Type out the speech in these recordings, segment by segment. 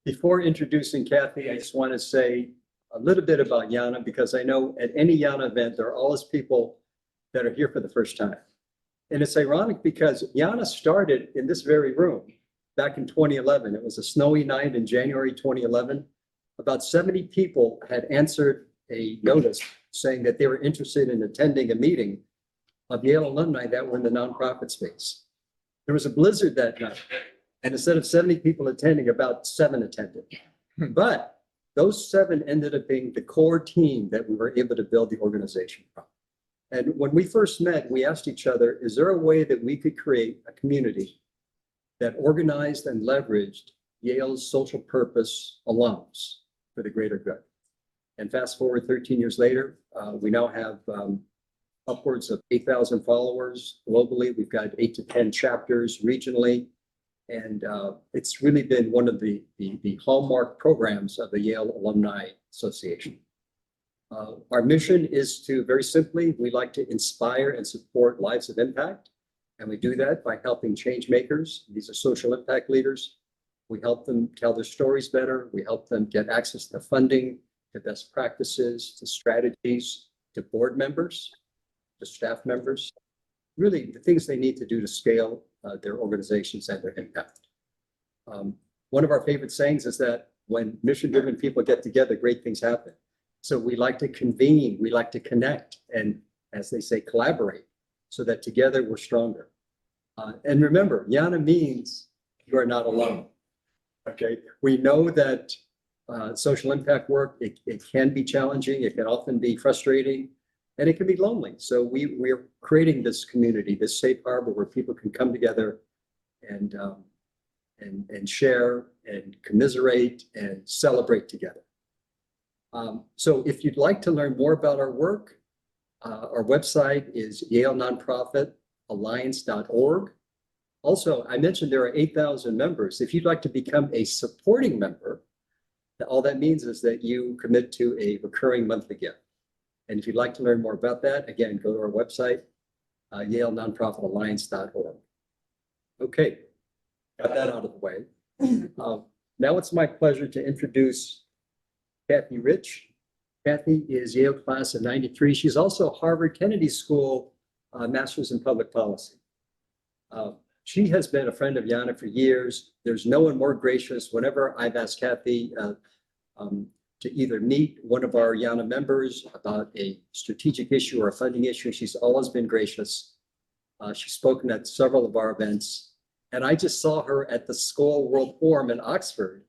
Before introducing Kathy, I just want to say a little bit about YANA, because I know at any YANA event, there are always people that are here for the first time. And it's ironic because YANA started in this very room back in 2011. It was a snowy night in January 2011. About 70 people had answered a notice saying that they were interested in attending a meeting of Yale alumni that were in the nonprofit space. There was a blizzard that night, and instead of 70 people attending, about 7 attended. But those 7 ended up being the core team that we were able to build the organization from. And when we first met, we asked each other, is there a way that we could create a community that organized and leveraged Yale's social purpose alums for the greater good? And fast forward 13 years later, we now have upwards of 8,000 followers globally. We've got 8 to 10 chapters regionally. And it's really been one of the hallmark programs of the Yale Alumni Association. Our mission is to, very simply, we like to inspire and support lives of impact. And we do that by helping change makers. These are social impact leaders. We help them tell their stories better. We help them get access to funding, to best practices, to strategies, to board members, to staff members, really the things they need to do to scale their organizations and their impact. One of our favorite sayings is that when mission-driven people get together, great things happen. So we like to convene, we like to connect, and as they say, collaborate, so that together we're stronger. And remember, YANA means you are not alone. Okay, we know that social impact work, it can be challenging, it can often be frustrating, and it can be lonely. So we're creating this community, this safe harbor where people can come together and share and commiserate and celebrate together. So if you'd like to learn more about our work, our website is YaleNonprofitAlliance.org. Also, I mentioned there are 8,000 members. If you'd like to become a supporting member, all that means is that you commit to a recurring monthly gift. And if you'd like to learn more about that, again, go to our website, YaleNonprofitAlliance.org. Okay, got that out of the way. Now it's my pleasure to introduce Kathy Rich. Kathy is Yale class of '93. She's also Harvard Kennedy School Master's in Public Policy. She has been a friend of YANA for years. There's no one more gracious. Whenever I've asked Kathy to either meet one of our YANA members about a strategic issue or a funding issue, she's always been gracious. She's spoken at several of our events. And I just saw her at the Skoll World Forum in Oxford.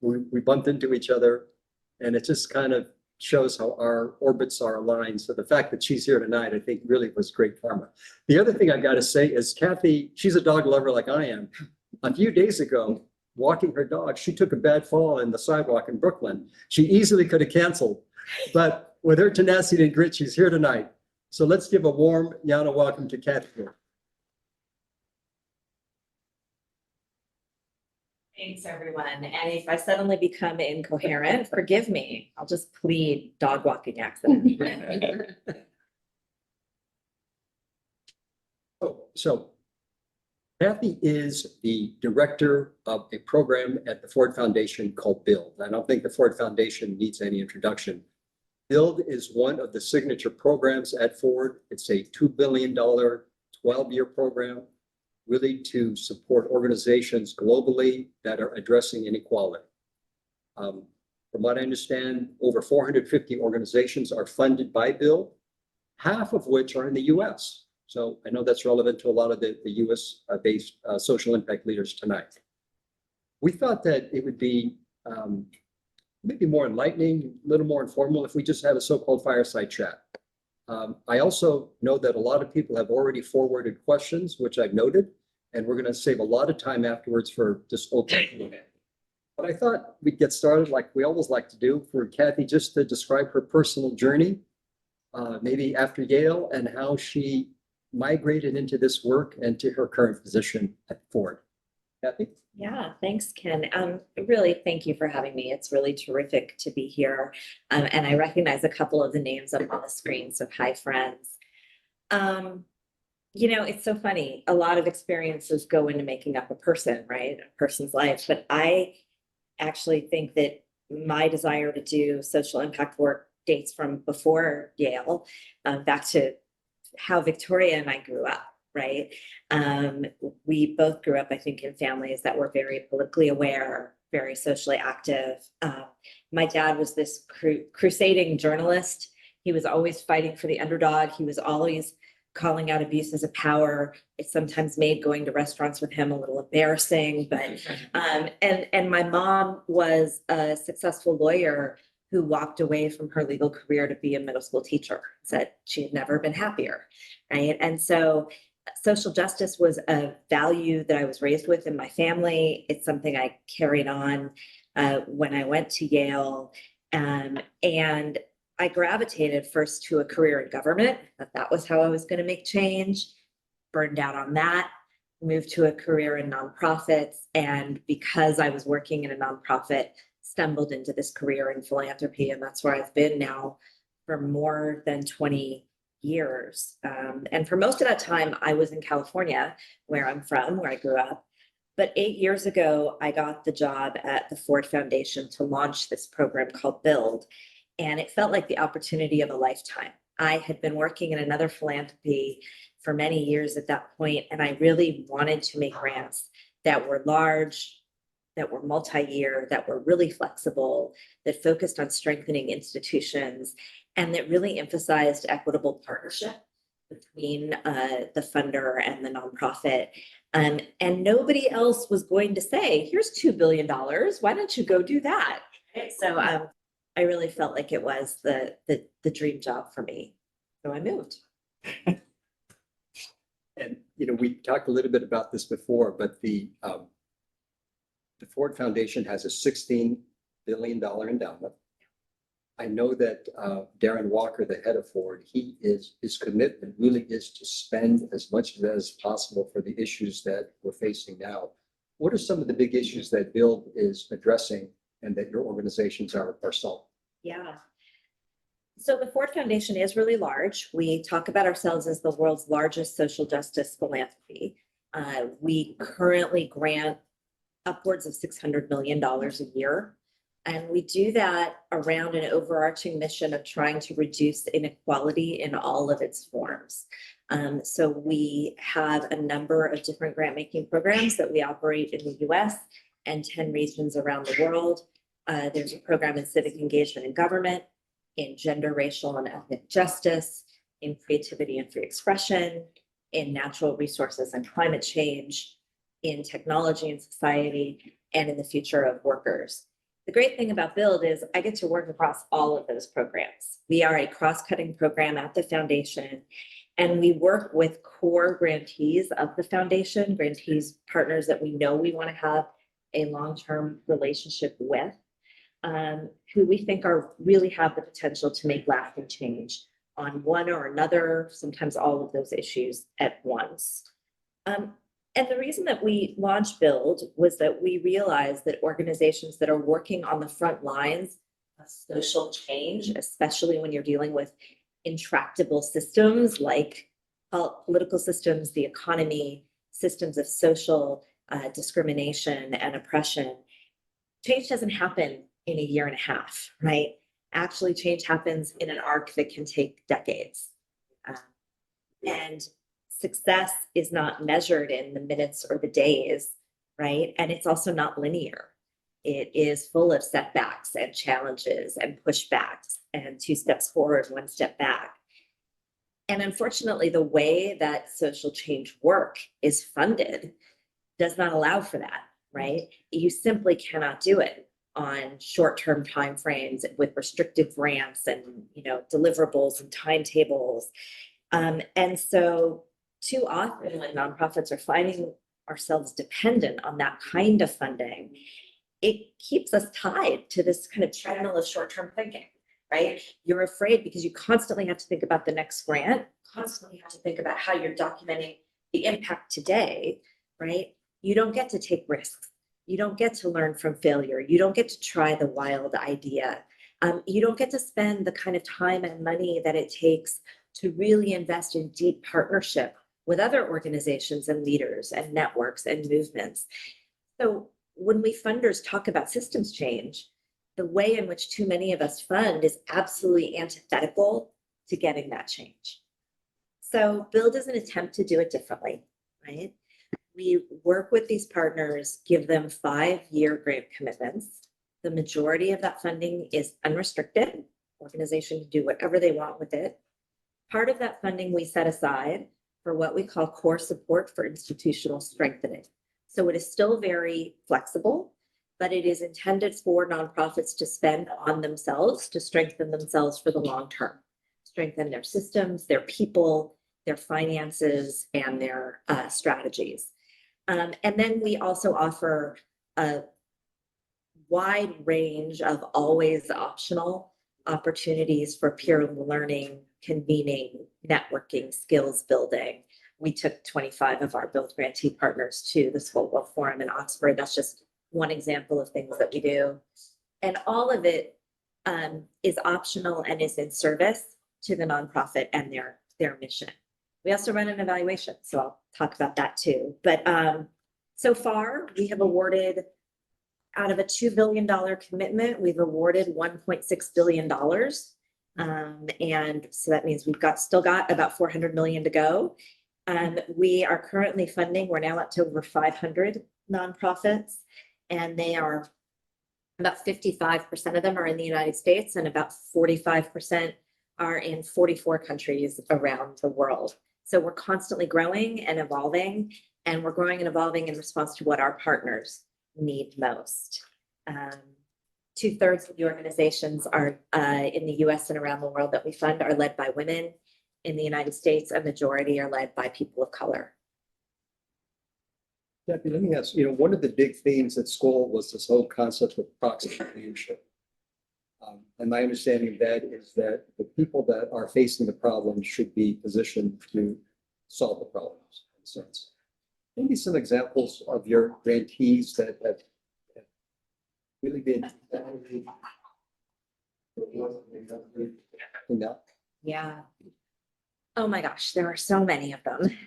We bumped into each other, and it just kind of shows how our orbits are aligned. So the fact that she's here tonight, I think really was great karma. The other thing I got to say is Kathy, she's a dog lover like I am. A few days ago, walking her dog, she took a bad fall in the sidewalk in Brooklyn. She easily could have canceled, but with her tenacity and grit, she's here tonight. So let's give a warm YANA welcome to Kathy. Thanks, everyone. And if I suddenly become incoherent, forgive me. I'll just plead dog walking accident. So Kathy is the director of a program at the Ford Foundation called BUILD. I don't think the Ford Foundation needs any introduction. BUILD is one of the signature programs at Ford. It's a $2 billion, 12-year program, really to support organizations globally that are addressing inequality. From what I understand, over 450 organizations are funded by BUILD, half of which are in the US. So I know that's relevant to a lot of the US based social impact leaders tonight. We thought that it would be maybe more enlightening, a little more informal if we just had a so-called fireside chat. I also know that a lot of people have already forwarded questions, which I've noted, and we're going to save a lot of time afterwards for just open Q&A. But I thought we'd get started like we always like to do for Kathy, just to describe her personal journey, maybe after Yale, and how she migrated into this work and to her current position at Ford. Kathy? Yeah, thanks, Ken. Really, thank you for having me. It's really terrific to be here. And I recognize a couple of the names up on the screen, so hi, friends. You know, it's so funny. A lot of experiences go into making up a person, right? A person's life. But I actually think that my desire to do social impact work dates from before Yale, back to how Victoria and I grew up, right? We both grew up, I think, in families that were very politically aware, very socially active. My dad was this crusading journalist. He was always fighting for the underdog. He was always calling out abuses of power. It sometimes made going to restaurants with him a little embarrassing, but and my mom was a successful lawyer who walked away from her legal career to be a middle school teacher, said she had never been happier, right? And so social justice was a value that I was raised with in my family. It's something I carried on when I went to Yale. And I gravitated first to a career in government, that was how I was going to make change, burned out on that, moved to a career in nonprofits. And because I was working in a nonprofit, stumbled into this career in philanthropy. And that's where I've been now for more than 20 years. And for most of that time, I was in California, where I'm from, where I grew up. But 8 years ago, I got the job at the Ford Foundation to launch this program called Build. And it felt like the opportunity of a lifetime. I had been working in another philanthropy for many years at that point, and I really wanted to make grants that were large, that were multi-year, that were really flexible, that focused on strengthening institutions, and that really emphasized equitable partnership between the funder and the nonprofit. And nobody else was going to say, here's $2 billion, why don't you go do that? So I really felt like it was the dream job for me. So I moved. And, we talked a little bit about this before, but the Ford Foundation has a $16 billion endowment. I know that Darren Walker, the head of Ford, his commitment really is to spend as much of that as possible for the issues that we're facing now. What are some of the big issues that Build is addressing and that your organizations are solving? Yeah. So the Ford Foundation is really large. We talk about ourselves as the world's largest social justice philanthropy. We currently grant upwards of $600 million a year. And we do that around an overarching mission of trying to reduce inequality in all of its forms. So we have a number of different grant-making programs that we operate in the US and 10 regions around the world. There's a program in civic engagement in government, in gender, racial, and ethnic justice, in creativity and free expression, in natural resources and climate change, in technology and society, and in the future of workers. The great thing about Build is I get to work across all of those programs. We are a cross-cutting program at the foundation, and we work with core grantees of the foundation, grantees partners that we know we want to have a long-term relationship with, who we think really have the potential to make lasting change on one or another, sometimes all of those issues at once. And the reason that we launched Build was that we realized that organizations that are working on the front lines of social change, especially when you're dealing with intractable systems like political systems, the economy, systems of social discrimination and oppression, change doesn't happen in a year and a half, right? Actually, change happens in an arc that can take decades. And success is not measured in the minutes or the days, right? And it's also not linear. It is full of setbacks and challenges and pushbacks and 2 steps forward, 1 step back. And unfortunately, the way that social change work is funded does not allow for that, right? You simply cannot do it on short-term timeframes with restricted grants and deliverables and timetables. And so too often when nonprofits are finding ourselves dependent on that kind of funding, it keeps us tied to this kind of treadmill of short-term thinking, right? You're afraid because you constantly have to think about the next grant, constantly have to think about how you're documenting the impact today, right? You don't get to take risks. You don't get to learn from failure. You don't get to try the wild idea. You don't get to spend the kind of time and money that it takes to really invest in deep partnership with other organizations and leaders and networks and movements. So when we funders talk about systems change, the way in which too many of us fund is absolutely antithetical to getting that change. So Build is an attempt to do it differently, right? We work with these partners, give them 5-year grant commitments. The majority of that funding is unrestricted. Organizations do whatever they want with it. Part of that funding we set aside for what we call core support for institutional strengthening. So it is still very flexible, but it is intended for nonprofits to spend on themselves to strengthen themselves for the long term, strengthen their systems, their people, their finances, and their strategies. And then we also offer a wide range of always optional opportunities for peer learning, convening, networking, skills building. We took 25 of our Build grantee partners to the School World Forum in Oxford. That's just one example of things that we do. And all of it is optional and is in service to the nonprofit and their mission. We also run an evaluation, so I'll talk about that too. But so far, we have awarded, out of a $2 billion commitment, we've awarded $1.6 billion. And so that means we've still got about 400 million to go. We are currently funding, we're now up to over 500 nonprofits, and they are about 55% of them are in the United States, and about 45% are in 44 countries around the world. So we're constantly growing and evolving, and we're growing and evolving in response to what our partners need most. 2/3 of the organizations are in the US and around the world that we fund are led by women. In the United States, a majority are led by people of color. Debbie, let me ask, one of the big themes at school was this whole concept of proximate leadership. And my understanding of that is that the people that are facing the problem should be positioned to solve the problems, in a sense. Maybe some examples of your grantees that have really been. Yeah. Oh my gosh, there are so many of them.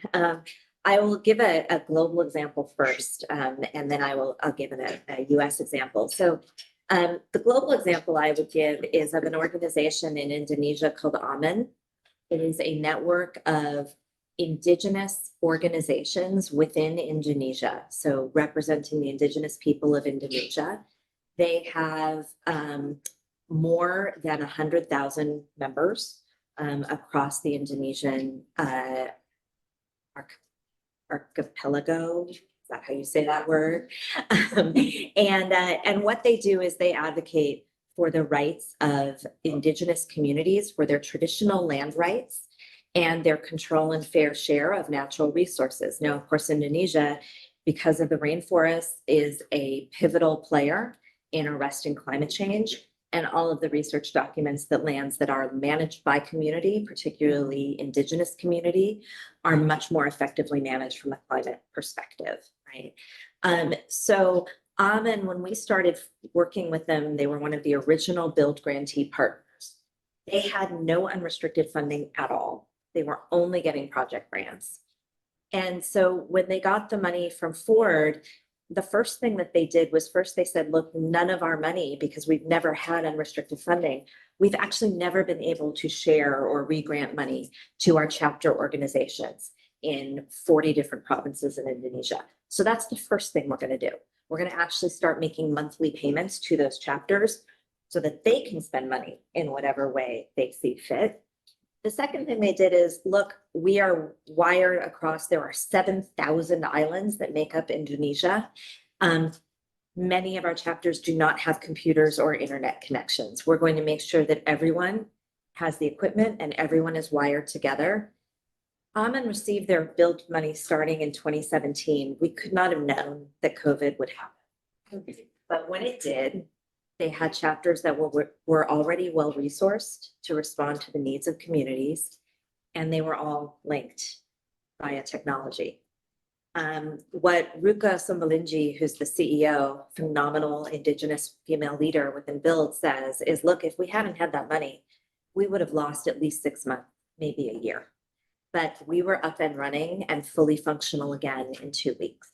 I will give a global example first, and then I'll give a US example. So the global example I would give is of an organization in Indonesia called AMEN. It is a network of indigenous organizations within Indonesia, so representing the indigenous people of Indonesia. They have more than 100,000 members across the Indonesian archipelago. Is that how you say that word? And what they do is they advocate for the rights of indigenous communities, for their traditional land rights, and their control and fair share of natural resources. Now, of course, Indonesia, because of the rainforest, is a pivotal player in arresting climate change. And all of the research documents that lands that are managed by community, particularly indigenous community, are much more effectively managed from a climate perspective, right? So Amen, when we started working with them, they were one of the original Build grantee partners. They had no unrestricted funding at all. They were only getting project grants. And so when they got the money from Ford, the first thing that they did was first they said, look, none of our money, because we've never had unrestricted funding, we've actually never been able to share or re-grant money to our chapter organizations in 40 different provinces in Indonesia. So that's the first thing we're going to do. We're going to actually start making monthly payments to those chapters so that they can spend money in whatever way they see fit. The second thing they did is, look, we are wired across, there are 7,000 islands that make up Indonesia. Many of our chapters do not have computers or internet connections. We're going to make sure that everyone has the equipment and everyone is wired together. Amen received their Build money starting in 2017. We could not have known that COVID would happen. But when it did, they had chapters that were already well resourced to respond to the needs of communities, and they were all linked via technology. What Ruka Sumbalinji, who's the CEO, phenomenal indigenous female leader within Build, says is, look, if we hadn't had that money, we would have lost at least 6 months, maybe a year. But we were up and running and fully functional again in 2 weeks.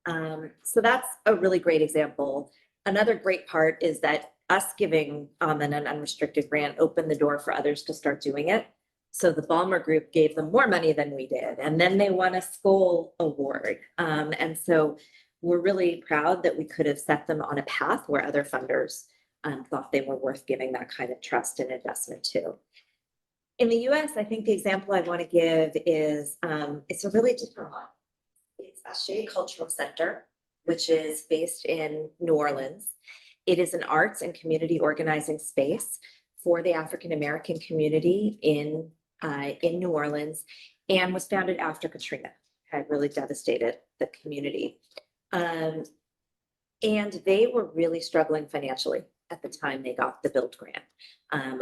So that's a really great example. Another great part is that us giving an unrestricted grant opened the door for others to start doing it. So the Balmer Group gave them more money than we did, and then they won a Skoll Award. And so we're really proud that we could have set them on a path where other funders thought they were worth giving that kind of trust and investment to. In the US, I think the example I want to give is it's a really different one. It's a Shea Cultural Center, which is based in New Orleans. It is an arts and community organizing space for the African American community in New Orleans, and was founded after Katrina had really devastated the community. And they were really struggling financially at the time they got the build grant.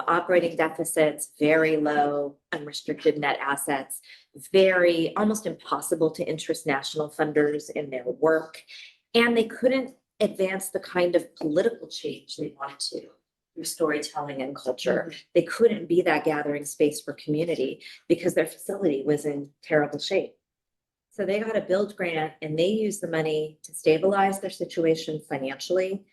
Operating deficits, very low, unrestricted net assets, very almost impossible to interest national funders in their work. And they couldn't advance the kind of political change they wanted to through storytelling and culture. They couldn't be that gathering space for community because their facility was in terrible shape. So they got a build grant and they used the money to stabilize their situation financially,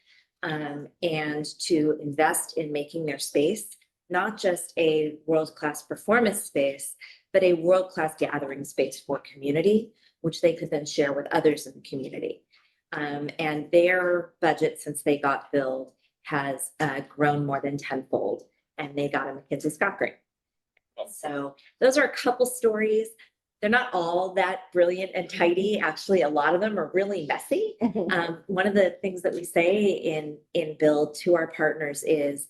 and to invest in making their space not just a world-class performance space, but a world-class gathering space for community, which they could then share with others in the community. And their budget since they got billed has grown more than tenfold, and they got a McKinsey Scott grant. So those are a couple stories. They're not all that brilliant and tidy. Actually, a lot of them are really messy. One of the things that we say in Build to our partners is,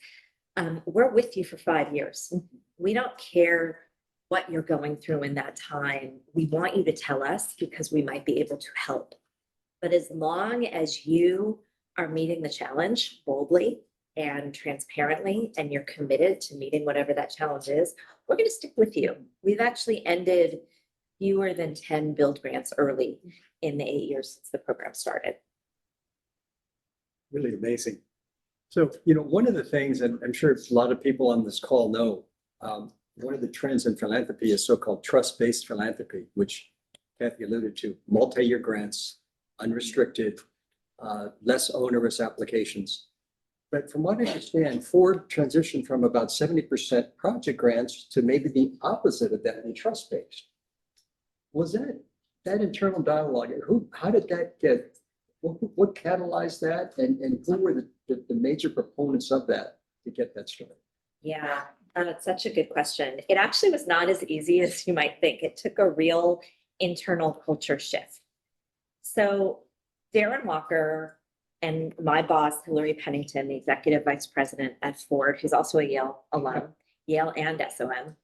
we're with you for 5 years. We don't care what you're going through in that time. We want you to tell us because we might be able to help. But as long as you are meeting the challenge boldly and transparently, and you're committed to meeting whatever that challenge is, we're going to stick with you. We've actually ended fewer than 10 build grants early in the 8 years since the program started. Really amazing. So, one of the things, and I'm sure a lot of people on this call know, one of the trends in philanthropy is so-called trust-based philanthropy, which Kathy alluded to, multi-year grants, unrestricted, less onerous applications. But from what I understand, Ford transitioned from about 70% project grants to maybe the opposite of that in trust-based. Was that internal dialogue? How did that get, what catalyzed that? And who were the major proponents of that to get that started? Yeah, that's such a good question. It actually was not as easy as you might think. It took a real internal culture shift. So Darren Walker and my boss, Hillary Pennington, the executive vice president at Ford, who's also a Yale alum, Yale and SOM,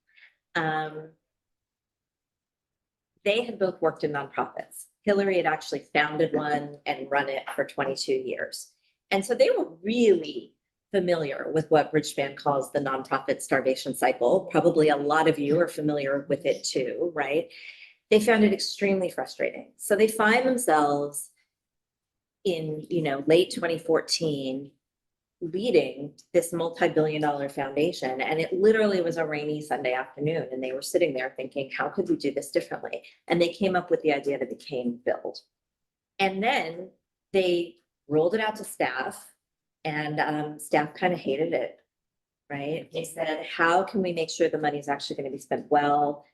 they had both worked in nonprofits. Hillary had actually founded one and run it for 22 years. And so they were really familiar with what Bridgespan calls the nonprofit starvation cycle. Probably a lot of you are familiar with it too, right? They found it extremely frustrating. So they find themselves in, late 2014, leading this multi-billion-dollar foundation. And it literally was a rainy Sunday afternoon. And they were sitting there thinking, how could we do this differently? And they came up with the idea that became Build. And then they rolled it out to staff, and staff kind of hated it, right? They said, how can we make sure the money is actually going to be spent well?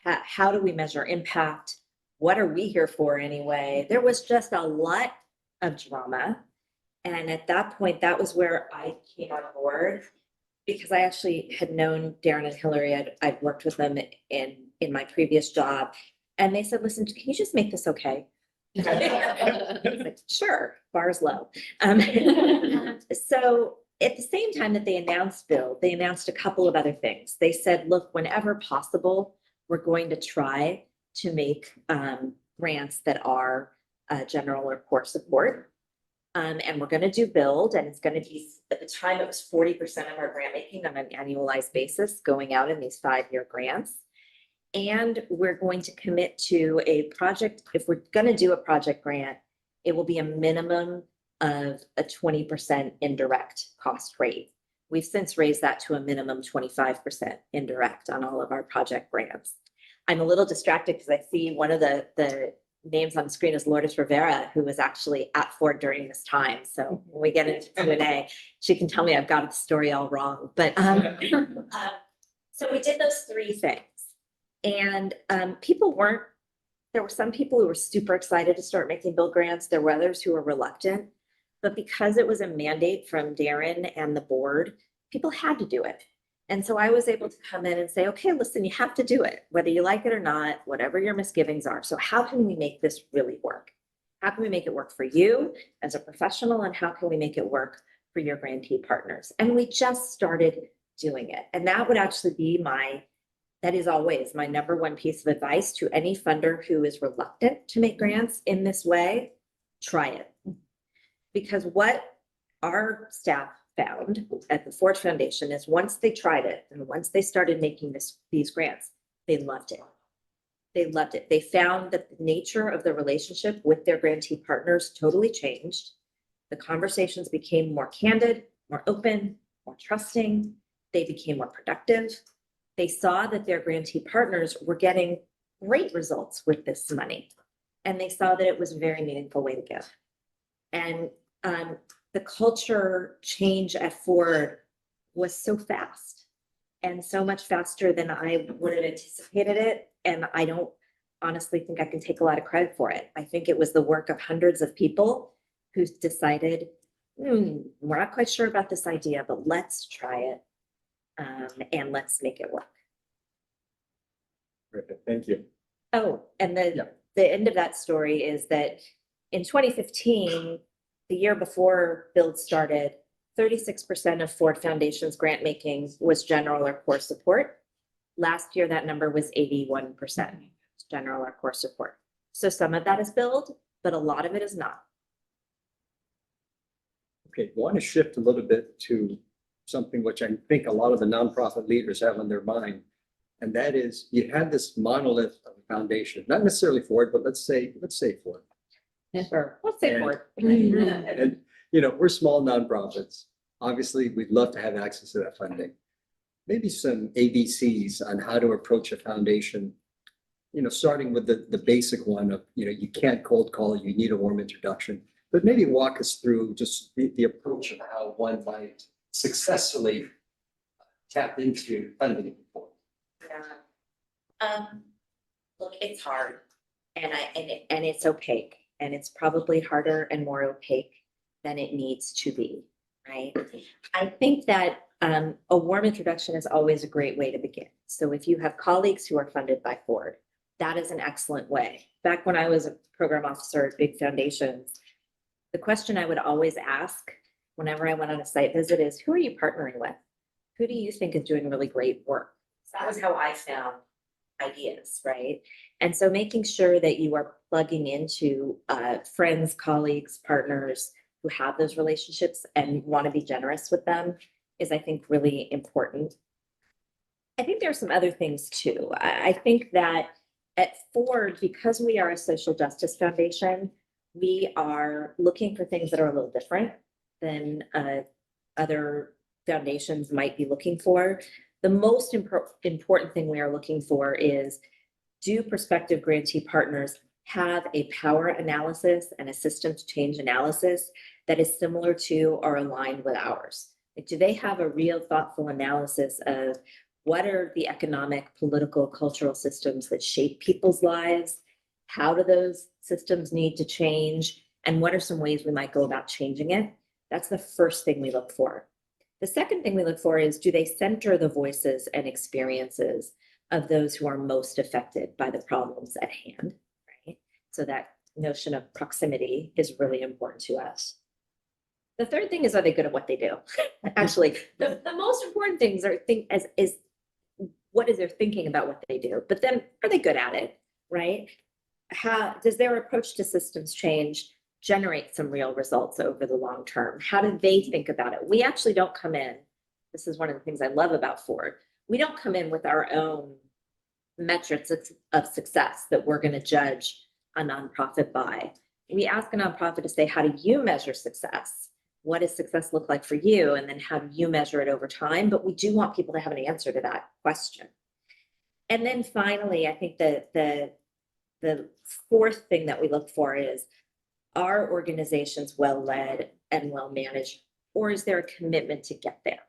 How do we measure impact? What are we here for anyway? There was just a lot of drama. And at that point, that was where I came on board, because I actually had known Darren and Hillary. I'd worked with them in my previous job. And they said, listen, can you just make this okay? I was like, sure, bar's low. So at the same time that they announced Build, they announced a couple of other things. They said, look, whenever possible, we're going to try to make grants that are general or core support. And we're going to do Build, and it's going to be, at the time, it was 40% of our grant making on an annualized basis going out in these 5-year grants. And we're going to commit to a project. If we're going to do a project grant, it will be a minimum of a 20% indirect cost rate. We've since raised that to a minimum 25% indirect on all of our project grants. I'm a little distracted because I see one of the names on the screen is Lourdes Rivera, who was actually at Ford during this time. So when we get into Q&A, she can tell me I've got the story all wrong. But so we did those three things. And there were some people who were super excited to start making build grants. There were others who were reluctant. But because it was a mandate from Darren and the board, people had to do it. And so I was able to come in and say, okay, listen, you have to do it, whether you like it or not, whatever your misgivings are. So how can we make this really work? How can we make it work for you as a professional? And how can we make it work for your grantee partners? And we just started doing it. And that would actually be that is always my number one piece of advice to any funder who is reluctant to make grants in this way. Try it. Because what our staff found at the Ford Foundation is once they tried it and once they started making these grants, they loved it. They loved it. They found that the nature of the relationship with their grantee partners totally changed. The conversations became more candid, more open, more trusting. They became more productive. They saw that their grantee partners were getting great results with this money. And they saw that it was a very meaningful way to give. And the culture change at Ford was so fast and so much faster than I would have anticipated it. And I don't honestly think I can take a lot of credit for it. I think it was the work of hundreds of people who decided, we're not quite sure about this idea, but let's try it and let's make it work. Perfect. Thank you. Oh, and the end of that story is that in 2015, the year before Build started, 36% of Ford Foundation's grant making was general or core support. Last year, that number was 81% general or core support. So some of that is Build, but a lot of it is not. Okay, I want to shift a little bit to something which I think a lot of the nonprofit leaders have on their mind. And that is, you had this monolith of a foundation, not necessarily Ford, but let's say Ford. Sure. Let's say Ford. And, we're small nonprofits. Obviously, we'd love to have access to that funding. Maybe some ABCs on how to approach a foundation, starting with the basic one of, you can't cold call, you need a warm introduction. But maybe walk us through just the approach of how one might successfully tap into funding. Look, it's hard and it's opaque. And it's probably harder and more opaque than it needs to be, right? I think that a warm introduction is always a great way to begin. So if you have colleagues who are funded by Ford, that is an excellent way. Back when I was a program officer at Big Foundations, the question I would always ask whenever I went on a site visit is, who are you partnering with? Who do you think is doing really great work? So that was how I found ideas, right? And so making sure that you are plugging into friends, colleagues, partners who have those relationships and want to be generous with them is, I think, really important. I think there are some other things too. I think that at Ford, because we are a social justice foundation, we are looking for things that are a little different than other foundations might be looking for. The most important thing we are looking for is, do prospective grantee partners have a power analysis and a systems change analysis that is similar to or aligned with ours? Like, do they have a real thoughtful analysis of what are the economic, political, cultural systems that shape people's lives? How do those systems need to change? And what are some ways we might go about changing it? That's the first thing we look for. The second thing we look for is, do they center the voices and experiences of those who are most affected by the problems at hand, right? So that notion of proximity is really important to us. The third thing is, are they good at what they do? Actually, the most important things are is what is their thinking about what they do, but then are they good at it, right? How does their approach to systems change generate some real results over the long term? How do they think about it? We actually don't come in. This is one of the things I love about Ford. We don't come in with our own metrics of success that we're going to judge a nonprofit by. We ask a nonprofit to say, how do you measure success? What does success look like for you? And then how do you measure it over time? But we do want people to have an answer to that question. And then finally, I think that the the fourth thing that we look for is, are organizations well-led and well-managed, or is there a commitment to get there,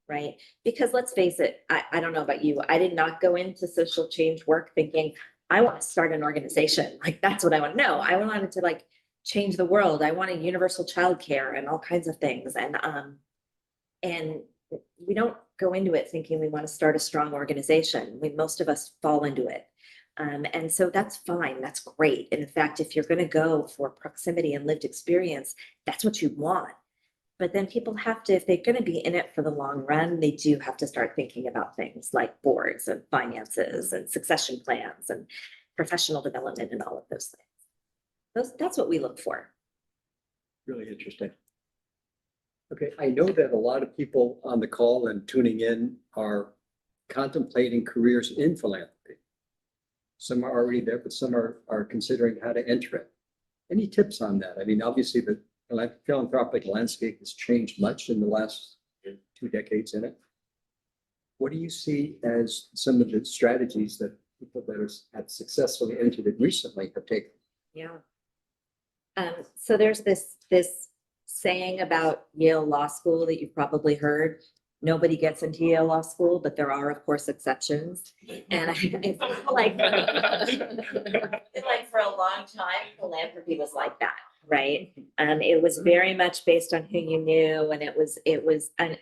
right? Because let's face it, I don't know about you, I did not go into social change work thinking, I want to start an organization. Like, that's what I want. No, I wanted to like change the world. I wanted universal childcare and all kinds of things. And we don't go into it thinking we want to start a strong organization. Most of us fall into it. And so that's fine. That's great. And in fact, if you're going to go for proximity and lived experience, that's what you want. But then people have to, if they're going to be in it for the long run, they do have to start thinking about things like boards and finances and succession plans and professional development and all of those things. That's what we look for. Really interesting. Okay, I know that a lot of people on the call and tuning in are contemplating careers in philanthropy. Some are already there, but some are considering how to enter it. Any tips on that? I mean, obviously the philanthropic landscape has changed much in the last 2 decades in it. What do you see as some of the strategies that people that have successfully entered it recently have taken? Yeah. So there's this saying about Yale Law School that you've probably heard. Nobody gets into Yale Law School, but there are, of course, exceptions. And I feel like, for a long time, philanthropy was like that, right? It was very much based on who you knew, and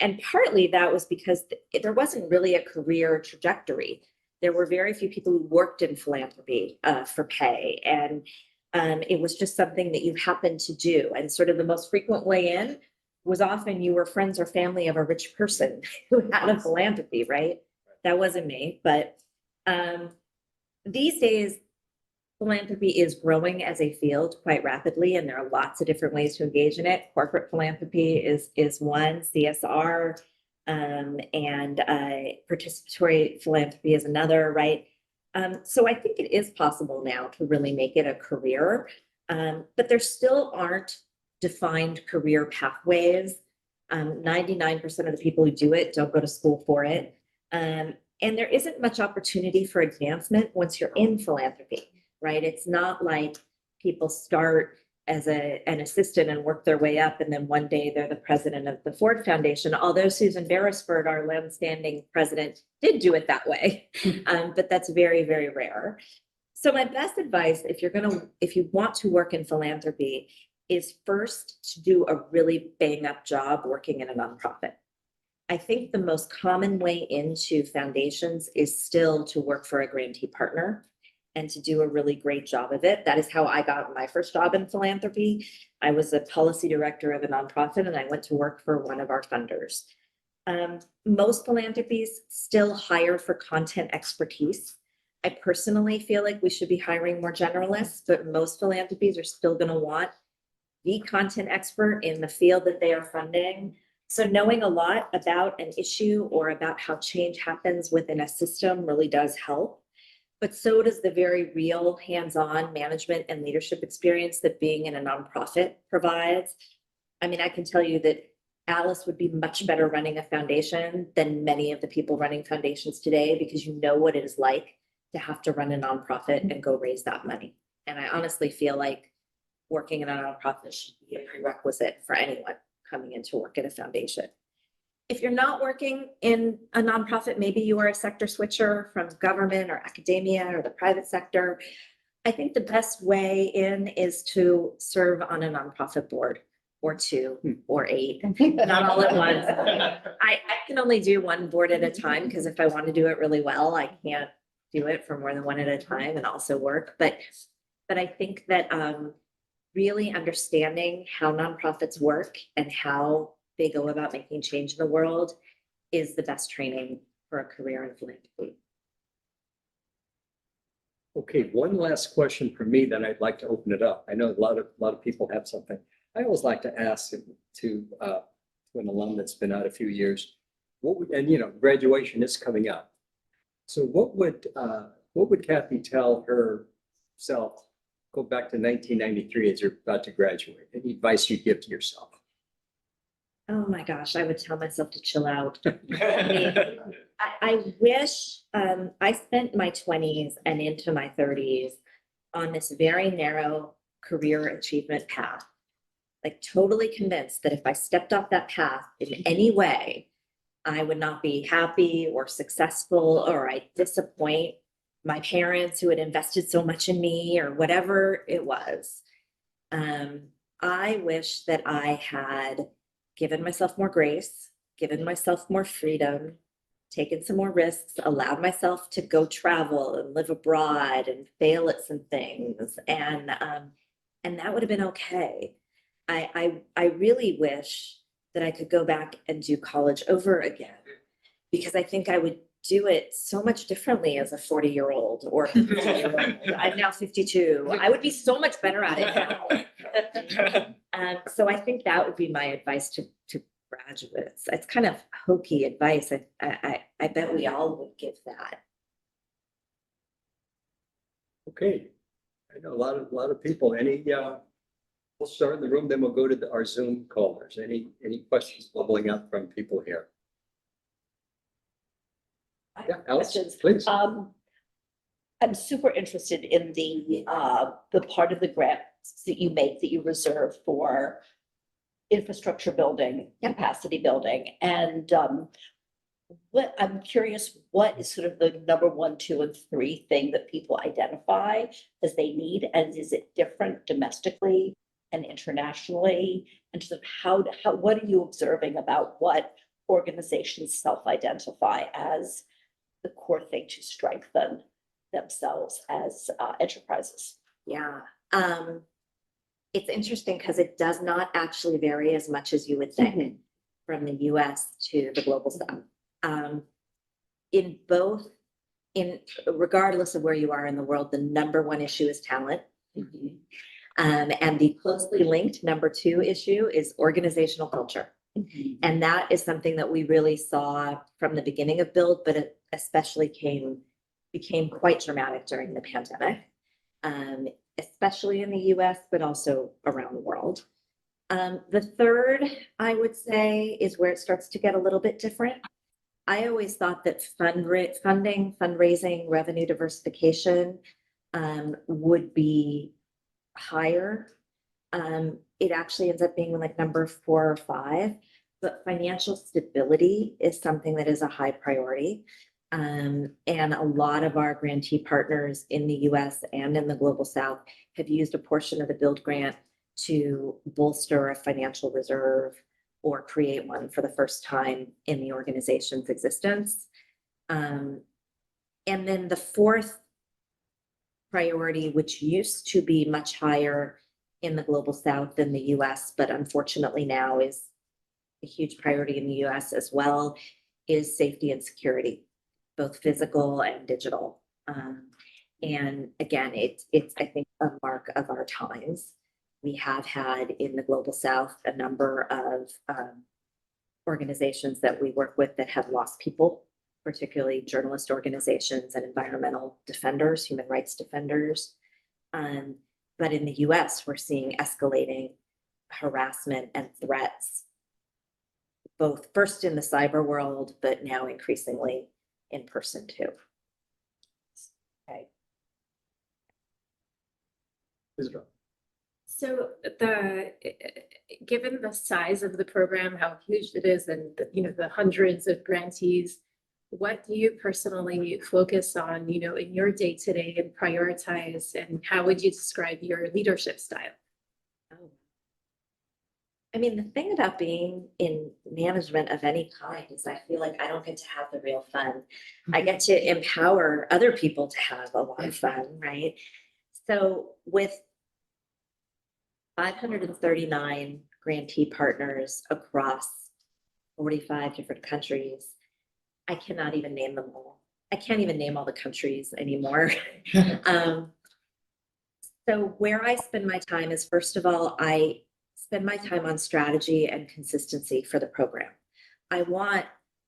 and partly that was because there wasn't really a career trajectory. There were very few people who worked in philanthropy for pay, and it was just something that you happened to do. And sort of the most frequent way in was often you were friends or family of a rich person who had a philanthropy, right? That wasn't me, but these days, philanthropy is growing as a field quite rapidly, and there are lots of different ways to engage in it. Corporate philanthropy is one, CSR, and participatory philanthropy is another, right? So I think it is possible now to really make it a career, but there still aren't defined career pathways. 99% of the people who do it don't go to school for it. And there isn't much opportunity for advancement once you're in philanthropy, right? It's not like people start as an assistant and work their way up, and then one day they're the president of the Ford Foundation, although Susan Beresford, our longstanding president, did do it that way. But that's very, very rare. So my best advice, if you want to work in philanthropy, is first to do a really bang up job working in a nonprofit. I think the most common way into foundations is still to work for a grantee partner and to do a really great job of it. That is how I got my first job in philanthropy. I was a policy director of a nonprofit, and I went to work for one of our funders. Most philanthropies still hire for content expertise. I personally feel like we should be hiring more generalists, but most philanthropies are still going to want the content expert in the field that they are funding. So knowing a lot about an issue or about how change happens within a system really does help. But so does the very real hands-on management and leadership experience that being in a nonprofit provides. I mean, I can tell you that Alice would be much better running a foundation than many of the people running foundations today, because you know what it is like to have to run a nonprofit and go raise that money. And I honestly feel like working in a nonprofit should be a prerequisite for anyone coming in to work at a foundation. If you're not working in a nonprofit, maybe you are a sector switcher from government or academia or the private sector. I think the best way in is to serve on a nonprofit board or 2 or 8, not all at once. I can only do one board at a time, because if I want to do it really well, I can't do it for more than one at a time and also work. But I think that really understanding how nonprofits work and how they go about making change in the world is the best training for a career in philanthropy. Okay, one last question for me, then I'd like to open it up. I know a lot of people have something. I always like to ask to an alum that's been out a few years, graduation is coming up. So what would Kathy tell herself, go back to 1993 as you're about to graduate? Any advice you'd give to yourself? Oh my gosh, I would tell myself to chill out. I wish I spent my 20s and into my 30s on this very narrow career achievement path, like totally convinced that if I stepped off that path in any way, I would not be happy or successful, or I'd disappoint my parents who had invested so much in me, or whatever it was. I wish that I had given myself more grace, given myself more freedom, taken some more risks, allowed myself to go travel and live abroad and fail at some things. And that would have been okay. I really wish that I could go back and do college over again, because I think I would do it so much differently as a 40-year-old or 50-year-old. I'm now 52. I would be so much better at it now. So I think that would be my advice to graduates. It's kind of hokey advice. I bet we all would give that. Okay, I know a lot of people. Any, we'll start in the room, then we'll go to our Zoom callers. Any questions bubbling up from people here? Yeah, Alice, please. I'm super interested in the part of the grants that you make, that you reserve for infrastructure building, capacity building. And what I'm curious, what is sort of the number 1, 2, and 3 thing that people identify as they need? And is it different domestically and internationally? And sort of how what are you observing about what organizations self-identify as the core thing to strengthen themselves as enterprises? Yeah. It's interesting because it does not actually vary as much as you would think from the US to the global south. Regardless of where you are in the world, the number 1 issue is talent. And the closely linked number 2 issue is organizational culture. And that is something that we really saw from the beginning of Build, but it especially became quite dramatic during the pandemic, especially in the US, but also around the world. The third, I would say, is where it starts to get a little bit different. I always thought that fundraising, revenue diversification would be higher. It actually ends up being like number 4 or 5, but financial stability is something that is a high priority. And a lot of our grantee partners in the US and in the global south have used a portion of the Build grant to bolster a financial reserve or create one for the first time in the organization's existence. And then the 4th priority, which used to be much higher in the global south than the US, but unfortunately now is a huge priority in the US as well, is safety and security, both physical and digital. And again, it's I think a mark of our times. We have had in the global south a number of organizations that we work with that have lost people, particularly journalist organizations and environmental defenders, human rights defenders. But in the US, we're seeing escalating harassment and threats, both first in the cyber world, but now increasingly in person too. Okay. Israel. So given the size of the program, how huge it is, and the hundreds of grantees, what do you personally focus on, in your day-to-day and prioritize, and how would you describe your leadership style? Oh. I mean, the thing about being in management of any kind is I feel like I don't get to have the real fun. I get to empower other people to have a lot of fun, right? So with 539 grantee partners across 45 different countries, I cannot even name them all. I can't even name all the countries anymore. So where I spend my time is, first of all, I spend my time on strategy and consistency for the program. I want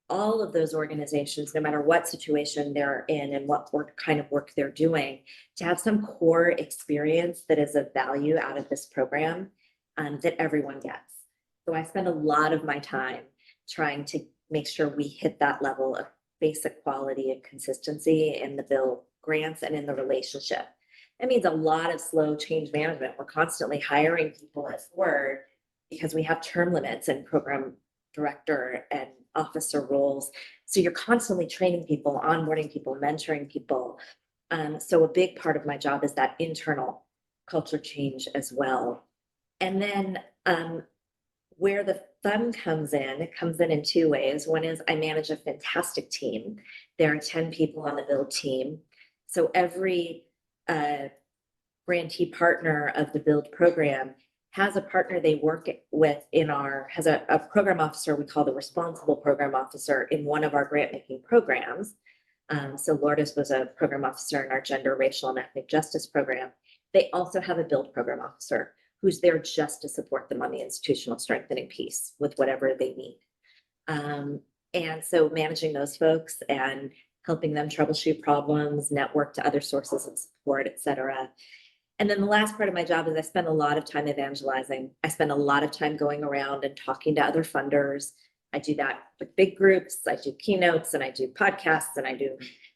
all of those organizations, no matter what situation they're in and what kind of work they're doing, to have some core experience that is of value out of this program that everyone gets. So I spend a lot of my time trying to make sure we hit that level of basic quality and consistency in the Build grants and in the relationship. That means a lot of slow change management. We're constantly hiring people at Ford because we have term limits and program director and officer roles. So you're constantly training people, onboarding people, mentoring people. So a big part of my job is that internal culture change as well. And then where the fun comes in, it comes in two ways. One is I manage a fantastic team. There are 10 people on the build team. So every grantee partner of the build program has a partner they work with has a program officer we call the responsible program officer in one of our grant making programs. So Lourdes was a program officer in our gender, racial, and ethnic justice program. They also have a build program officer who's there just to support them on the institutional strengthening piece with whatever they need. And so managing those folks and helping them troubleshoot problems, network to other sources of support, et cetera. And then the last part of my job is I spend a lot of time evangelizing. I spend a lot of time going around and talking to other funders. I do that with big groups, I do keynotes, and I do podcasts,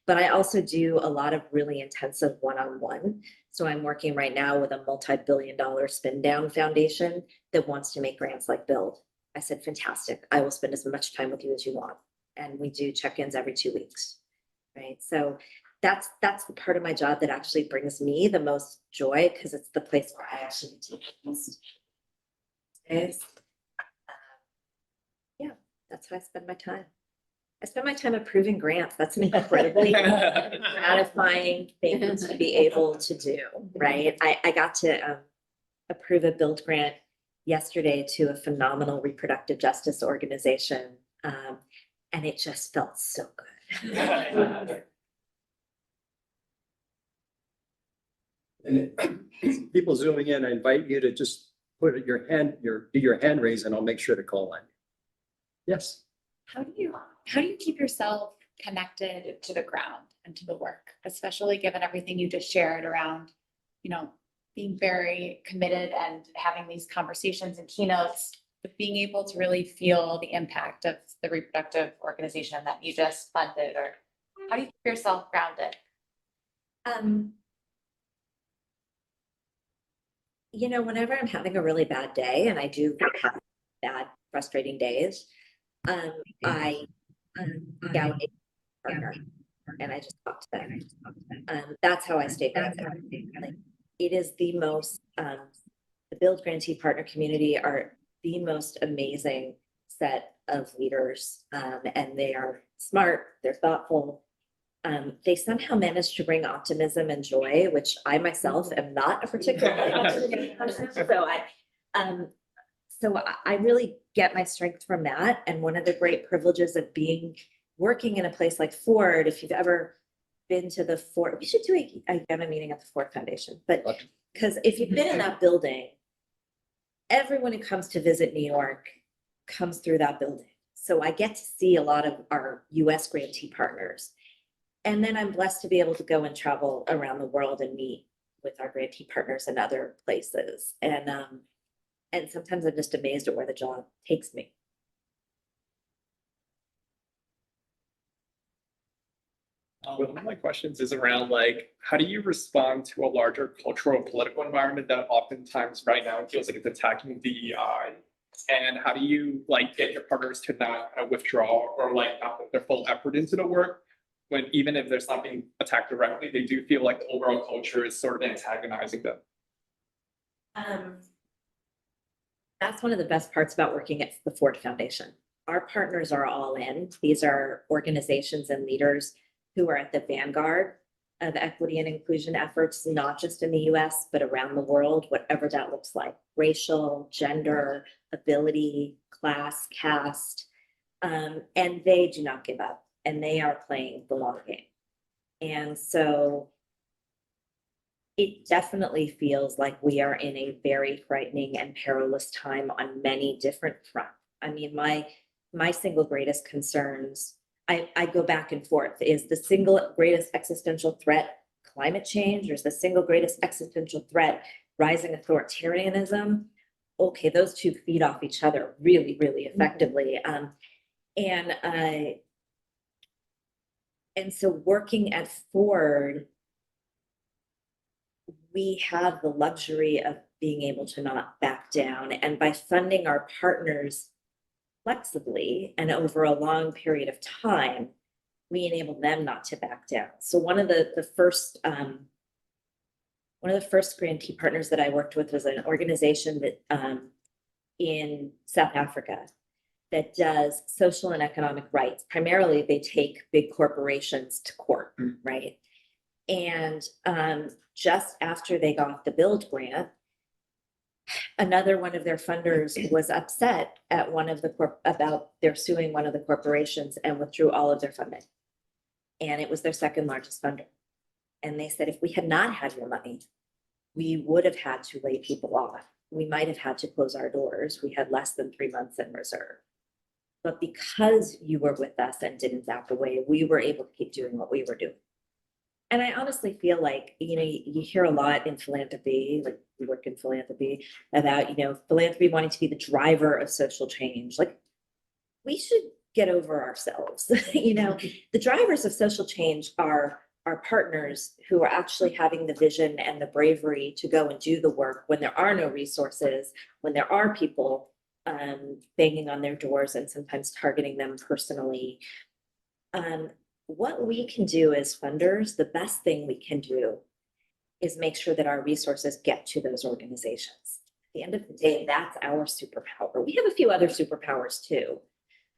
but I also do a lot of really intensive one-on-one. So I'm working right now with a multi-billion-dollar spin down foundation that wants to make grants like Build. I said, fantastic, I will spend as much time with you as you want. And we do check-ins every 2 weeks, right? So that's the part of my job that actually brings me the most joy, because it's the place where I actually take the most days. Yeah, that's how I spend my time. I spend my time approving grants. That's an incredibly gratifying thing to be able to do, right? I got to approve a build grant yesterday to a phenomenal reproductive justice organization. And it just felt so good. And people zooming in, I invite you to just put do your hand raise, and I'll make sure to call on you. Yes. How do you keep yourself connected to the ground and to the work, especially given everything you just shared around, being very committed and having these conversations and keynotes, but being able to really feel the impact of the reproductive organization that you just funded? Or how do you keep yourself grounded? Whenever I'm having a really bad day, and I do have bad, frustrating days, I get out a partner and I just talk to them. That's how I stay grounded. Like, it is the most, the Build grantee partner community are the most amazing set of leaders, and they are smart, they're thoughtful. They somehow manage to bring optimism and joy, which I myself am not a particularly optimistic person. So I really get my strength from that. And one of the great privileges of working in a place like Ford, if you've ever been to the Ford, we should do a YANA meeting at the Ford Foundation. But because if you've been in that building, everyone who comes to visit New York comes through that building. So I get to see a lot of our US grantee partners. And then I'm blessed to be able to go and travel around the world and meet with our grantee partners in other places. And sometimes I'm just amazed at where the job takes me. One of my questions is around how do you respond to a larger cultural political environment that oftentimes right now feels like it's attacking DEI? And how do you get your partners to not withdraw or not put their full effort into the work, when even if there's not being attacked directly, they do feel like the overall culture is sort of antagonizing them? That's one of the best parts about working at the Ford Foundation. Our partners are all in. These are organizations and leaders who are at the vanguard of equity and inclusion efforts, not just in the US, but around the world, whatever that looks like: racial, gender, ability, class, caste. And they do not give up, and they are playing the long game. And so it definitely feels like we are in a very frightening and perilous time on many different fronts. I mean, my single greatest concerns, I go back and forth. Is the single greatest existential threat climate change, or is the single greatest existential threat rising authoritarianism? Okay, those two feed off each other really, really effectively. And so working at Ford, we have the luxury of being able to not back down. And by funding our partners flexibly and over a long period of time, we enable them not to back down. So one of the first grantee partners that I worked with was an organization that in South Africa that does social and economic rights. Primarily, they take big corporations to court, right? And just after they got the Build grant, another one of their funders was upset at about their suing one of the corporations and withdrew all of their funding. And it was their second largest funder. And they said, if we had not had your money, we would have had to lay people off. We might have had to close our doors. We had less than 3 months in reserve. But because you were with us and didn't back away, we were able to keep doing what we were doing. And I honestly feel like, you hear a lot in philanthropy, like we work in philanthropy, about, philanthropy wanting to be the driver of social change. Like, we should get over ourselves. The drivers of social change are our partners who are actually having the vision and the bravery to go and do the work when there are no resources, when there are people banging on their doors and sometimes targeting them personally. What we can do as funders, the best thing we can do is make sure that our resources get to those organizations. At the end of the day, that's our superpower. We have a few other superpowers too,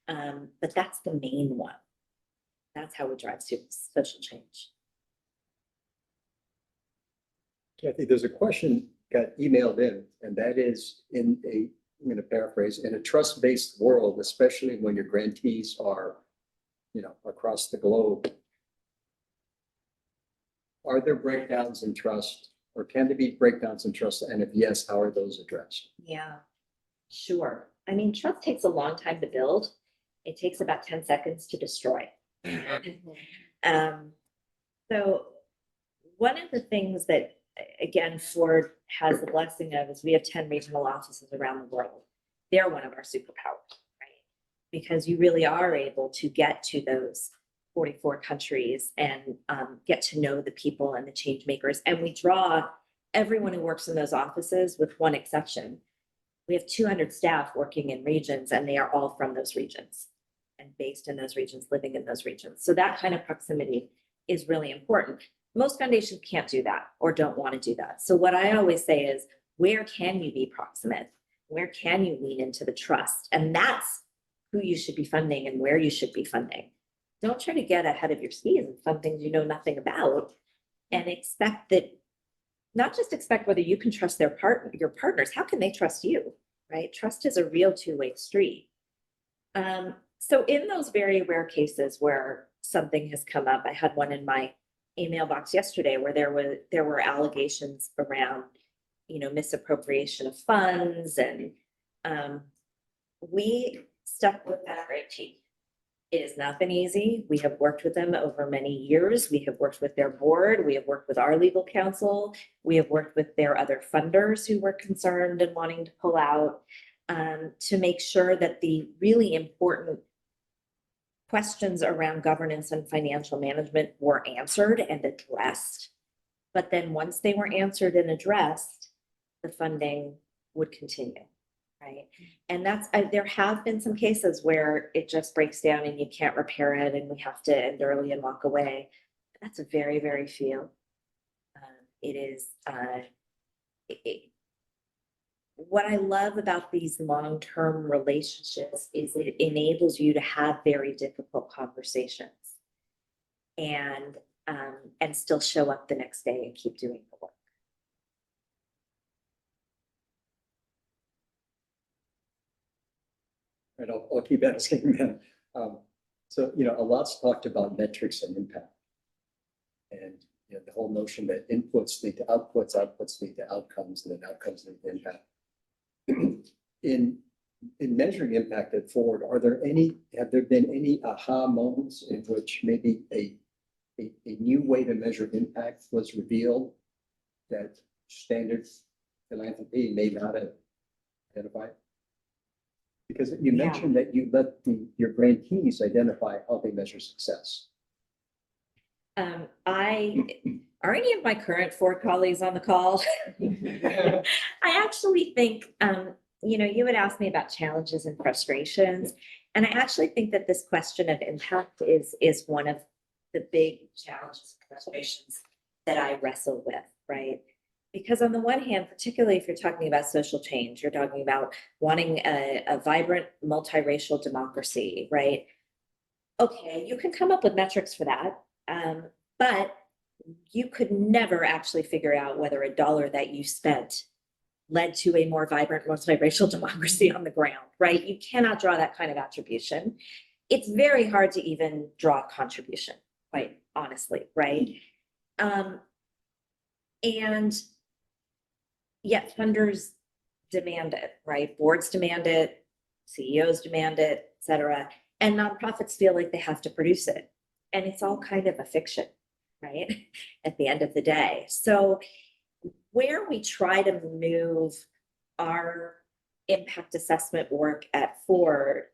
but that's the main one. That's how we drive social change. Kathy, there's a question got emailed in, and that is I'm going to paraphrase, in a trust-based world, especially when your grantees are, across the globe, are there breakdowns in trust, or can there be breakdowns in trust? And if yes, how are those addressed? Yeah, sure. I mean, trust takes a long time to build. It takes about 10 seconds to destroy. So one of the things that, again, Ford has the blessing of is we have 10 regional offices around the world. They're one of our superpowers, right? Because you really are able to get to those 44 countries and get to know the people and the change makers. And we draw everyone who works in those offices with one exception. We have 200 staff working in regions, and they are all from those regions and based in those regions, living in those regions. So that kind of proximity is really important. Most foundations can't do that or don't want to do that. So what I always say is, where can you be proximate? Where can you lean into the trust? And that's who you should be funding and where you should be funding. Don't try to get ahead of your skis and fund things you know nothing about, and expect that, not just expect whether you can trust your partners, how can they trust you, right? Trust is a real two-way street. So in those very rare cases where something has come up, I had one in my email box yesterday where there were allegations around, misappropriation of funds, and we stuck with that grantee. It has not been easy. We have worked with them over many years. We have worked with their board. We have worked with our legal counsel. We have worked with their other funders who were concerned and wanting to pull out, to make sure that the really important questions around governance and financial management were answered and addressed. But then once they were answered and addressed, the funding would continue, right? And there have been some cases where it just breaks down and you can't repair it and we have to end early and walk away. That's a very, very few. What I love about these long-term relationships is it enables you to have very difficult conversations and still show up the next day and keep doing the work. Right, I'll keep asking them. So, a lot's talked about metrics and impact. And the whole notion that inputs lead to outputs, outputs lead to outcomes, and then outcomes lead to impact. In measuring impact at Ford, have there been any aha moments in which maybe a new way to measure impact was revealed that standard philanthropy may not have identified? Because you mentioned that you let your grantees identify how they measure success. Our are any of my current Ford colleagues on the call? I actually think, you had asked me about challenges and frustrations. And I actually think that this question of impact is one of the big challenges and frustrations that I wrestle with, right? Because on the one hand, particularly if you're talking about social change, you're talking about wanting a vibrant, multiracial democracy, right? Okay, you can come up with metrics for that, but you could never actually figure out whether a dollar that you spent led to a more vibrant, multiracial democracy on the ground, right? You cannot draw that kind of attribution. It's very hard to even draw contribution, quite honestly, right? And yet funders demand it, right? Boards demand it, CEOs demand it, et cetera. And nonprofits feel like they have to produce it. And it's all kind of a fiction, right? At the end of the day. So where we try to move our impact assessment work at Ford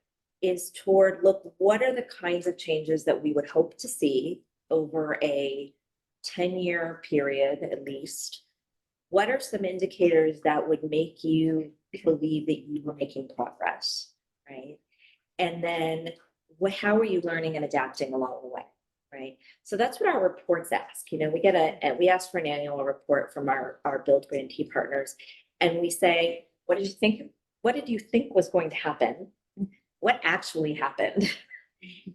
is toward, look, what are the kinds of changes that we would hope to see over a 10-year period at least? What are some indicators that would make you believe that you were making progress, right? And then how are you learning and adapting along the way, right? So that's what our reports ask. We ask for an annual report from our Build grantee partners, and we say, what did you think? What did you think was going to happen? What actually happened?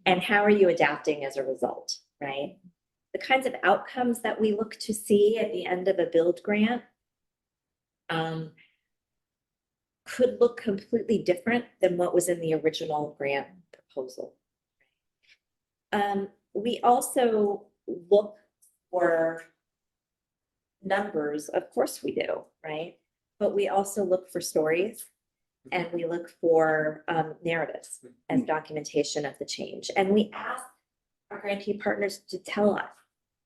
And how are you adapting as a result, right? The kinds of outcomes that we look to see at the end of a Build grant could look completely different than what was in the original grant proposal. We also look for numbers, of course we do, right? But we also look for stories, and we look for narratives as documentation of the change. And we ask our grantee partners to tell us,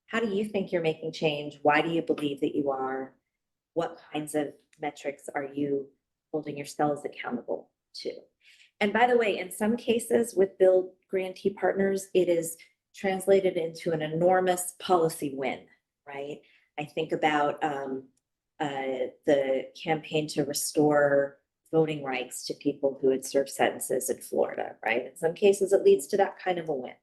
how do you think you're making change? Why do you believe that you are? What kinds of metrics are you holding yourselves accountable to? And by the way, in some cases with Build grantee partners, it is translated into an enormous policy win, right? I think about the campaign to restore voting rights to people who had served sentences in Florida, right? In some cases, it leads to that kind of a win.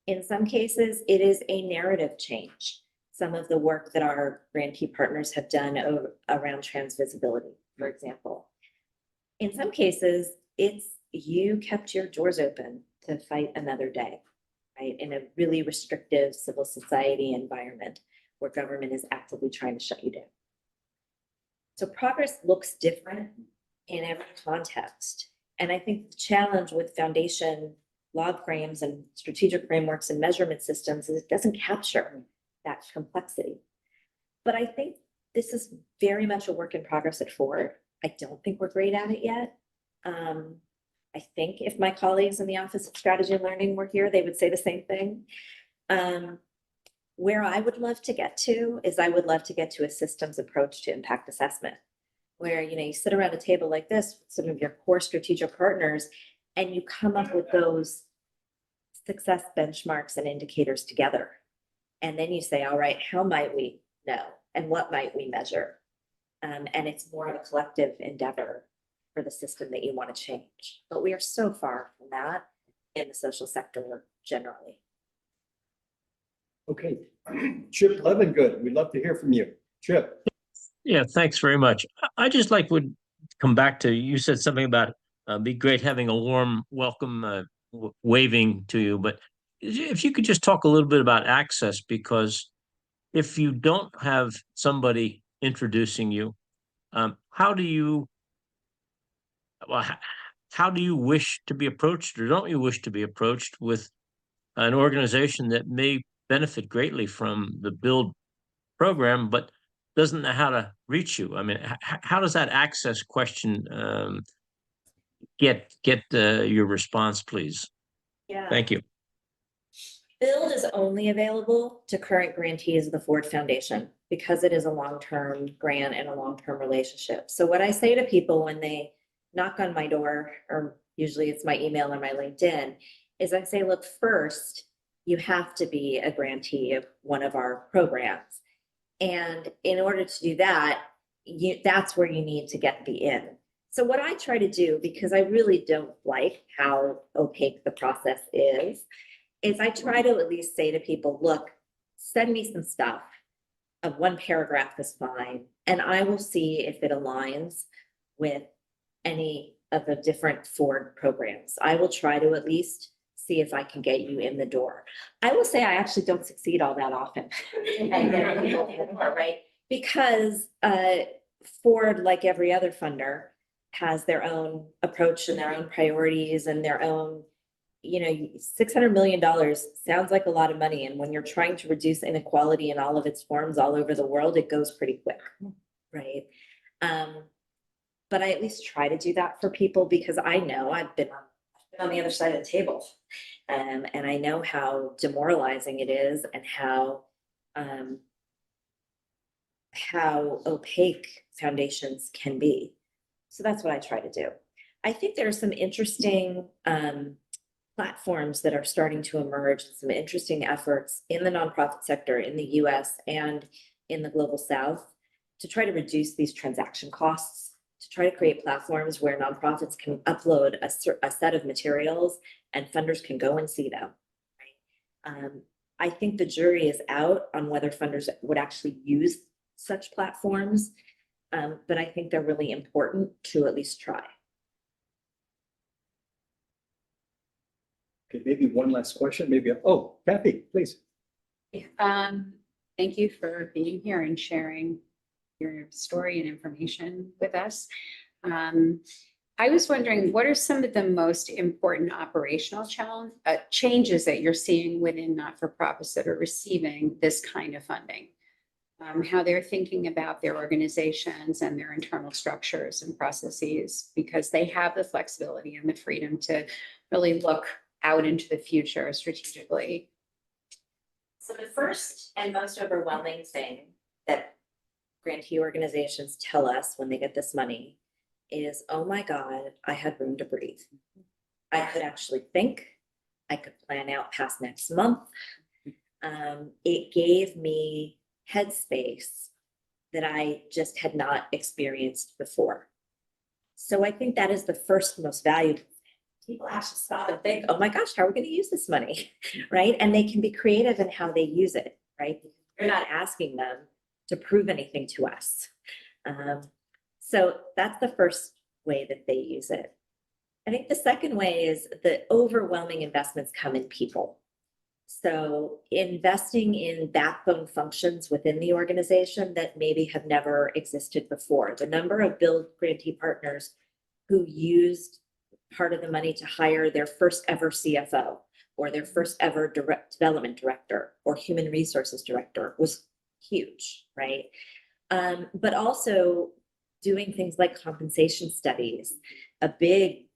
In some cases, it is a narrative change. Some of the work that our grantee partners have done around trans visibility, for example. In some cases, it's you kept your doors open to fight another day, right? In a really restrictive civil society environment where government is actively trying to shut you down. So progress looks different in every context. And I think the challenge with foundation log frames and strategic frameworks and measurement systems is it doesn't capture that complexity. But I think this is very much a work in progress at Ford. I don't think we're great at it yet. I think if my colleagues in the Office of Strategy and Learning were here, they would say the same thing. Where I would love to get to is I would love to get to a systems approach to impact assessment, where you sit around a table like this with some of your core strategic partners, and you come up with those success benchmarks and indicators together. And then you say, all right, how might we know? And what might we measure? And it's more of a collective endeavor for the system that you want to change. But we are so far from that in the social sector generally. Okay, Chip Levengood, we'd love to hear from you. Chip. Yeah, thanks very much. I just would come back to, you said something about be great having a warm welcome waving to you, but if you could just talk a little bit about access, because if you don't have somebody introducing you, how do you wish to be approached, or don't you wish to be approached with an organization that may benefit greatly from the Build program, but doesn't know how to reach you? I mean, how does that access question get your response, please? Yeah. Thank you. Build is only available to current grantees of the Ford Foundation because it is a long-term grant and a long-term relationship. So what I say to people when they knock on my door, or usually it's my email or my LinkedIn, is I say, look, first, you have to be a grantee of one of our programs. And in order to do that, that's where you need to get the in. So what I try to do, because I really don't like how opaque the process is I try to at least say to people, look, send me some stuff. Of one paragraph is fine, and I will see if it aligns with any of the different Ford programs. I will try to at least see if I can get you in the door. I will say I actually don't succeed all that often. at getting people in the door, right? Because Ford, like every other funder, has their own approach and their own priorities and their own, $600 million sounds like a lot of money. And when you're trying to reduce inequality in all of its forms all over the world, it goes pretty quick, right? But I at least try to do that for people because I know I've been on the other side of the table. And I know how demoralizing it is and how opaque foundations can be. So that's what I try to do. I think there are some interesting platforms that are starting to emerge, some interesting efforts in the nonprofit sector in the US and in the global South to try to reduce these transaction costs, to try to create platforms where nonprofits can upload a set of materials and funders can go and see them. Right? I think the jury is out on whether funders would actually use such platforms, but I think they're really important to at least try. Okay, maybe one last question, oh, Kathy, please. Thank you for being here and sharing your story and information with us. I was wondering, what are some of the most important operational changes that you're seeing within not-for-profits that are receiving this kind of funding? How they're thinking about their organizations and their internal structures and processes, because they have the flexibility and the freedom to really look out into the future strategically. So the first and most overwhelming thing that grantee organizations tell us when they get this money is, oh my God, I had room to breathe. I could actually think, I could plan out past next month. It gave me headspace that I just had not experienced before. So I think that is the first most valuable. People actually stop and think, oh my gosh, how are we going to use this money, right? And they can be creative in how they use it, right? We're not asking them to prove anything to us. So that's the first way that they use it. I think the second way is the overwhelming investments come in people. So investing in backbone functions within the organization that maybe have never existed before. The number of Build grantee partners who used part of the money to hire their first ever CFO or their first ever development director or human resources director was huge, right? But also doing things like compensation studies, a very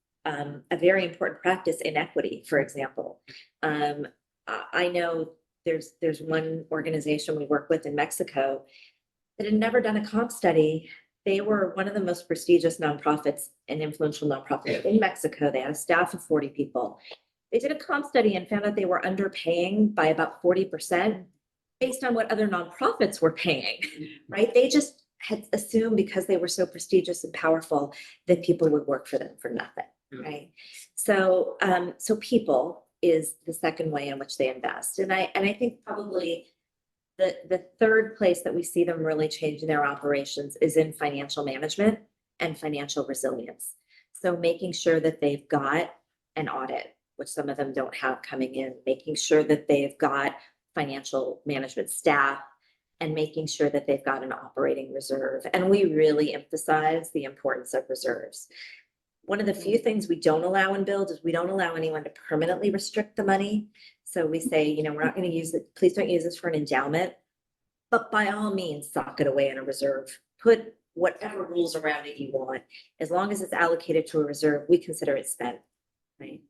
important practice, inequity, for example. I know there's one organization we work with in Mexico that had never done a comp study. They were one of the most prestigious nonprofits and influential nonprofits in Mexico. They had a staff of 40 people. They did a comp study and found out they were underpaying by about 40% based on what other nonprofits were paying, right? They just had assumed because they were so prestigious and powerful that people would work for them for nothing, right? So, so people is the second way in which they invest. And I think probably the third place that we see them really changing their operations is in financial management and financial resilience. So making sure that they've got an audit, which some of them don't have coming in, making sure that they've got financial management staff, and making sure that they've got an operating reserve. And we really emphasize the importance of reserves. One of the few things we don't allow in Build is we don't allow anyone to permanently restrict the money. So we say, we're not going to use it. Please don't use this for an endowment, but by all means, sock it away in a reserve. Put whatever rules around it you want. As long as it's allocated to a reserve, we consider it spent, right?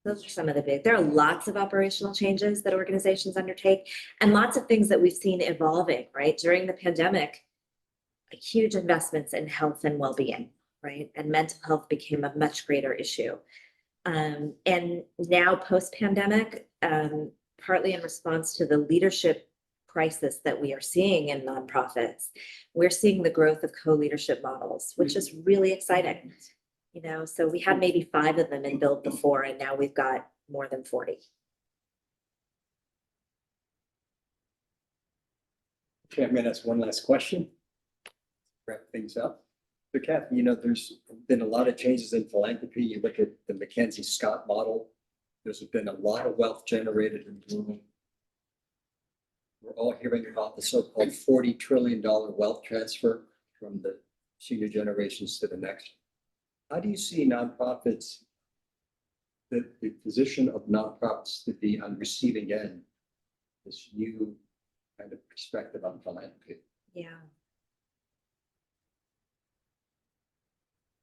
Those are some of the big, there are lots of operational changes that organizations undertake and lots of things that we've seen evolving, right? During the pandemic, huge investments in health and well-being, right? And mental health became a much greater issue. And now post-pandemic, partly in response to the leadership crisis that we are seeing in nonprofits. We're seeing the growth of co-leadership models, which is really exciting. You know, so we had maybe 5 of them in build before, and now we've got more than 40. Okay, I'm gonna ask one last question. Wrap things up. So Kathy, you know, there's been a lot of changes in philanthropy. You look at the Mackenzie Scott model. There's been a lot of wealth generated in rural. We're all hearing about the so-called $40 trillion wealth transfer from the senior generations to the next. How do you see nonprofits, the position of nonprofits to be on receiving end, this new kind of perspective on philanthropy? Yeah.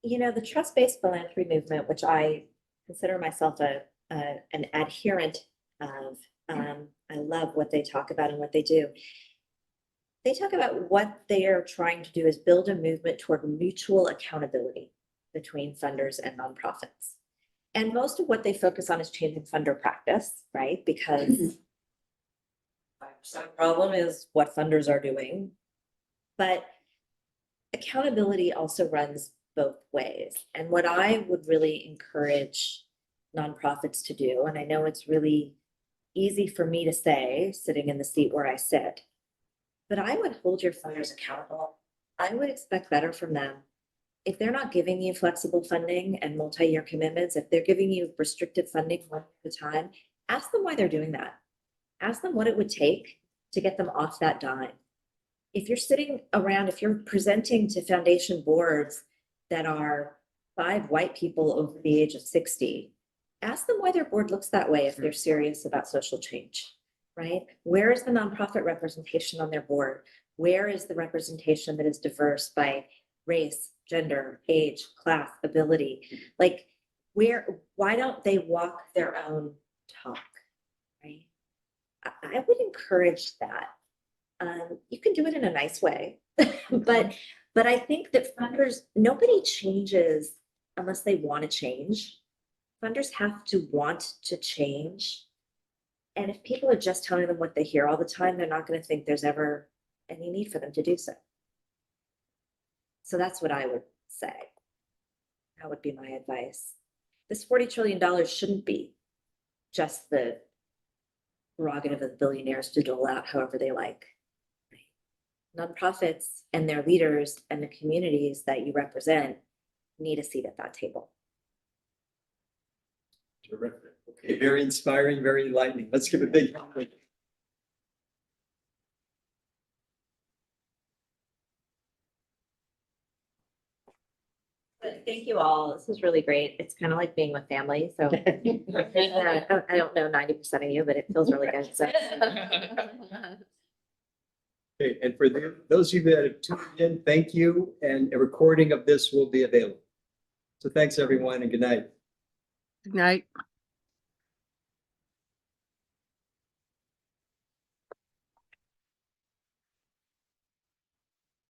You know, the trust-based philanthropy movement, which I consider myself an adherent of, I love what they talk about and what they do. They talk about what they are trying to do is build a movement toward mutual accountability between funders and nonprofits. And most of what they focus on is changing funder practice, right? Because 5% problem is what funders are doing. But accountability also runs both ways. And what I would really encourage nonprofits to do, and I know it's really easy for me to say, sitting in the seat where I sit, but I would hold your funders accountable. I would expect better from them. If they're not giving you flexible funding and multi-year commitments, if they're giving you restricted funding one at a time, ask them why they're doing that. Ask them what it would take to get them off that dime. If you're sitting around, if you're presenting to foundation boards that are 5 white people over the age of 60, ask them why their board looks that way if they're serious about social change, right? Where is the nonprofit representation on their board? Where is the representation that is diverse by race, gender, age, class, ability? Like, why don't they walk their own talk, right? I would encourage that. You can do it in a nice way, but I think that funders, nobody changes unless they want to change. Funders have to want to change. And if people are just telling them what they hear all the time, they're not going to think there's ever any need for them to do so. So that's what I would say. That would be my advice. This $40 trillion shouldn't be just the prerogative of billionaires to dole out however they like. Nonprofits and their leaders and the communities that you represent need a seat at that table. Terrific. Okay, very inspiring, very enlightening. Let's give a big hand. But thank you all. This is really great. It's kind of like being with family. So I don't know 90% of you, but it feels really good. So. Okay, and for those of you that have tuned in, thank you. And a recording of this will be available. So thanks, everyone, and good night. Good night.